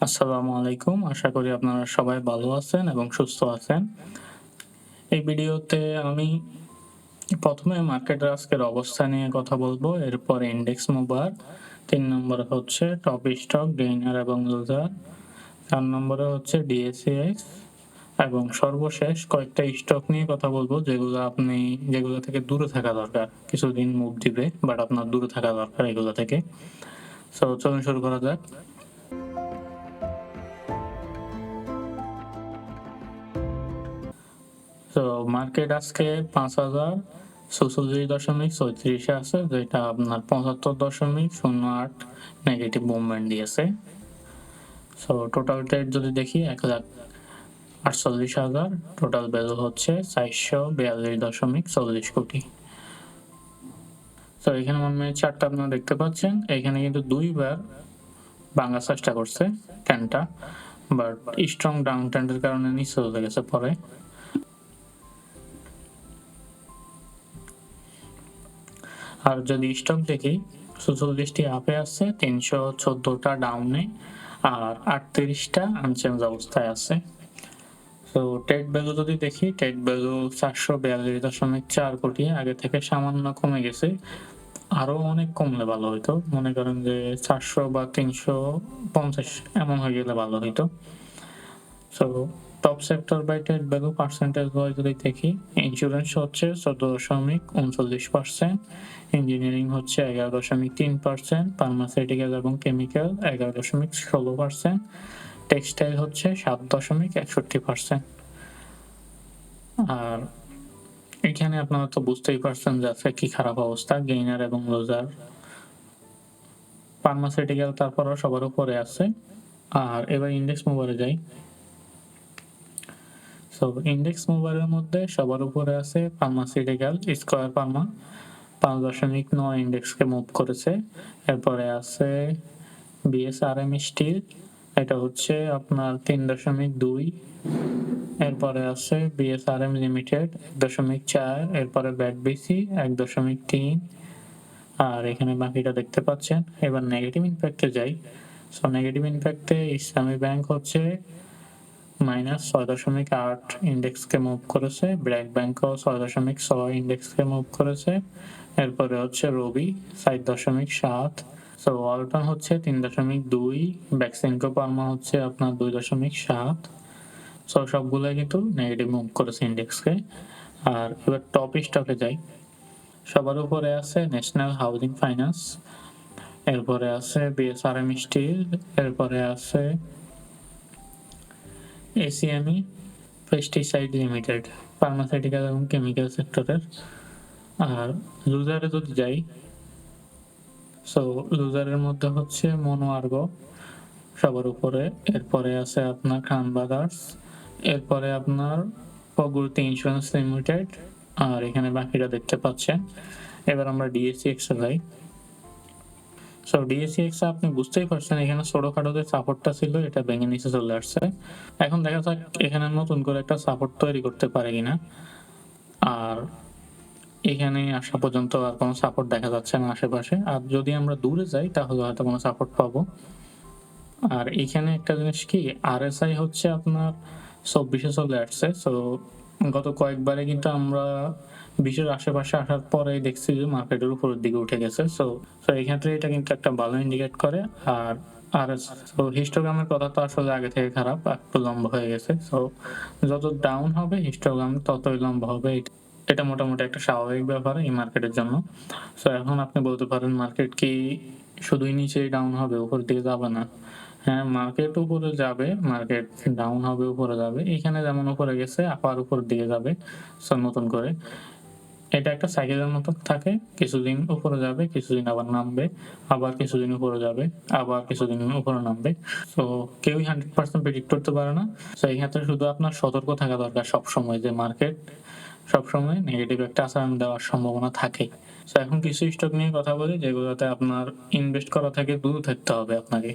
আসসালামু আলাইকুম। আশা করি আপনারা সবাই ভালো আছেন এবং সুস্থ আছেন। এই ভিডিওতে আমি ১ম এ মার্কেটের আজকের অবস্থা নিয়ে কথা বলবো। এরপরে ইনডেক্স মুভার, ৩ নম্বরে হচ্ছে টপ স্টক, গেইনার এবং লুজার, ৪ নম্বরে হচ্ছে ডিএসইএক্স এবং সর্বশেষ কয়েকটা স্টক নিয়ে কথা বলবো যেগুলো থেকে দূরে থাকা দরকার। কিছুদিন মুভ দিবে বাট আপনার দূরে থাকা দরকার এগুলো থেকে। চলুন শুরু করা যাক। তো মার্কেট আজকে ৫,০৪৬.৩৬ এ আছে, যেটা আপনার ৭৫.০৮ নেগেটিভ মুভমেন্ট দিয়েছে। টোটাল ট্রেড যদি দেখি ১,৪৮,০০০, টোটাল ভ্যালু হচ্ছে ৪৪২.৪০ কোটি। এখানে 1 মিনিট চার্টটা আপনারা দেখতে পাচ্ছেন। এখানে কিন্তু ২ বার ভাঙার চেষ্টা করছে ট্রেন্ডটা, বাট স্ট্রং ডাউন ট্রেন্ডের কারণে নিচে চলে গেছে পরে। আর যদি স্টক দেখি ৪৬টি আপে আছে, ৩১৪টা ডাউনে আর ৩৮টা আনচেঞ্জ অবস্থায় আছে। ট্রেড ভ্যালু যদি দেখি, ট্রেড ভ্যালু ৪৪২.৪ কোটি, আগে থেকে সামান্য কমে গেছে। আরো অনেক কমলে ভালো হইতো, মনে করেন যে ৪০০ বা ৩৫০ এমন হয়ে গেলে ভালো হইতো। Top sector by trade value percentage wise যদি দেখি, ইন্স্যুরেন্স হচ্ছে ১৪.৩৯%, ইঞ্জিনিয়ারিং হচ্ছে ১১.৩%, ফার্মাসিউটিক্যাল এবং কেমিক্যাল ১১.১৬%, টেক্সটাইল হচ্ছে ৭.৬১%। আর এখানে আপনারা তো বুঝতেই পারছেন যে আজকে কি খারাপ অবস্থা, গেইনার এবং লুজার। ফার্মাসিউটিক্যাল তারপরও সবার উপরে আছে। আর এবার ইন্ডেক্স মুভারে যাই। ইন্ডেক্স মুভারের মধ্যে সবার উপরে আছে ফার্মাসিউটিক্যাল, স্কয়ার ফার্মা ৫.৯ ইন্ডেক্সকে মুভ করেছে। এরপরে আছে বিএসআরএম স্টিল, এটা হচ্ছে আপনার ৩.২। এরপরে আছে বিএসআরএম লিমিটেড ১.৪, এরপরে ব্যাটবিসি ১.৩। আর এখানে বাকিটা দেখতে পাচ্ছেন। এবার নেগেটিভ ইম্প্যাক্টে যাই। নেগেটিভ ইম্প্যাক্টে ইসলামী ব্যাংক হচ্ছে -৬.৮ ইন্ডেক্সকে মুভ করেছে, ব্র্যাক ব্যাংকও ৬.৬ ইন্ডেক্সকে মুভ করেছে। এরপরে হচ্ছে রবি ৪.৭, ওয়ালটন হচ্ছে ৩.২, বেক্সিমকো ফার্মা হচ্ছে আপনার ২.৭। সবগুলাই কিন্তু নেগেটিভ মুভ করেছে ইন্ডেক্সকে। আর এবার টপ স্টকে যাই। সবার উপরে আছে ন্যাশনাল হাউজিং ফাইন্যান্স, এরপরে আছে বিএসআরএম স্টিল, এরপরে আছে এসিএমই পেস্টিসাইড লিমিটেড, ফার্মাসিউটিক্যাল এবং কেমিক্যাল সেক্টরের। আর লুজারে যদি যাই, লুজারের মধ্যে হচ্ছে মনো আর্গো সবার উপরে, এরপরে আছে আপনার খান ব্রাদার্স, এরপরে আপনার প্রগতি ইন্স্যুরেন্স লিমিটেড, আর এখানে বাকিটা দেখতে পাচ্ছেন। এবার আমরা ডিএসইএক্স এ যাই। ডিএসইএক্স আপনি বুঝতেই পারছেন, এখানে ছোটখাটো যে সাপোর্টটা ছিল এটা ভেঙে নিচে চলে আসছে। এখন দেখা যাক এখানে নতুন করে একটা সাপোর্ট তৈরি করতে পারে কিনা। আর এখানে আসা পর্যন্ত আর কোনো সাপোর্ট দেখা যাচ্ছে না আশেপাশে। আর যদি আমরা দূরে যাই তাহলে হয়তো কোনো সাপোর্ট পাবো। আর এখানে একটা জিনিস কি, আরএসআই হচ্ছে আপনার ২৪-এ চলে আসছে। গত কয়েকবারে কিন্তু আমরা ২০-এর আশেপাশে আসার পরেই দেখছি যে মার্কেটের উপরের দিকে উঠে গেছে। এই ক্ষেত্রে এটা কিন্তু একটা ভালো ইন্ডিকেট করে। আর হিস্টোগ্রামের কথা তো আসলে আগে থেকে খারাপ, একটু লম্বা হয়ে গেছে। যত ডাউন হবে হিস্টোগ্রাম ততই লম্বা হবে। এটা মোটামুটি একটা স্বাভাবিক ব্যাপার এই মার্কেটের জন্য। এখন আপনি বলতে পারেন মার্কেট কি শুধুই নিচেই ডাউন হবে, উপরের দিকে যাবে না? হ্যাঁ, মার্কেট উপরে যাবে, মার্কেট ডাউন হবে, উপরে যাবে। এখানে যেমন উপরে গেছে আবার উপরের দিকে যাবে নতুন করে। এটা একটা সাইকেলের মতো থাকে, কিছুদিন উপরে যাবে, কিছুদিন আবার নামবে, আবার কিছুদিন উপরে যাবে, আবার কিছুদিন উপরে নামবে। কেউই 100% প্রেডিক্ট করতে পারে না। এই ক্ষেত্রে শুধু আপনার সতর্ক থাকা দরকার সবসময়, যে মার্কেট সবসময় নেগেটিভ একটা আচরণ দেওয়ার সম্ভাবনা থাকে। এখন কিছু স্টক নিয়ে কথা বলি যেগুলোতে আপনার ইনভেস্ট করা থেকে দূরে থাকতে হবে আপনাকে।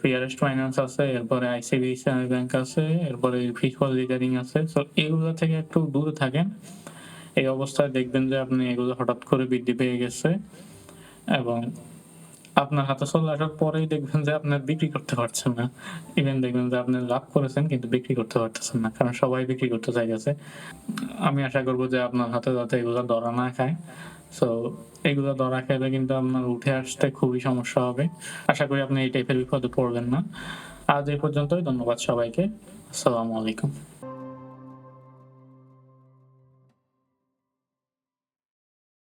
পিয়ারেস্ট ফাইন্যান্স আছে, এরপরে আইসিআইসিআই ব্যাংক আছে, এরপরে ফিশওয়াল লিডারিং আছে। এগুলো থেকে একটু দূরে থাকেন। এই অবস্থায় দেখবেন যে আপনি এগুলো হঠাৎ করে বৃদ্ধি পেয়ে গেছে এবং আপনার হাতে চলে আসার পরেই দেখবেন যে আপনার বিক্রি করতে পারছেন না। ইভেন দেখবেন যে আপনি লাভ করেছেন কিন্তু বিক্রি করতে পারতেছেন না। কারণ সবাই বিক্রি করতে চাইতেছে। আমি আশা করব যে আপনার হাতে যাতে এগুলা ধরা না খায়। সো এগুলা ধরা খেলে কিন্তু আপনার উঠে আসতে খুবই সমস্যা হবে। আশা করি আপনি এই টাইপের বিপদে পড়বেন না। আজ এই পর্যন্তই। ধন্যবাদ সবাইকে। আসসালামু আলাইকুম।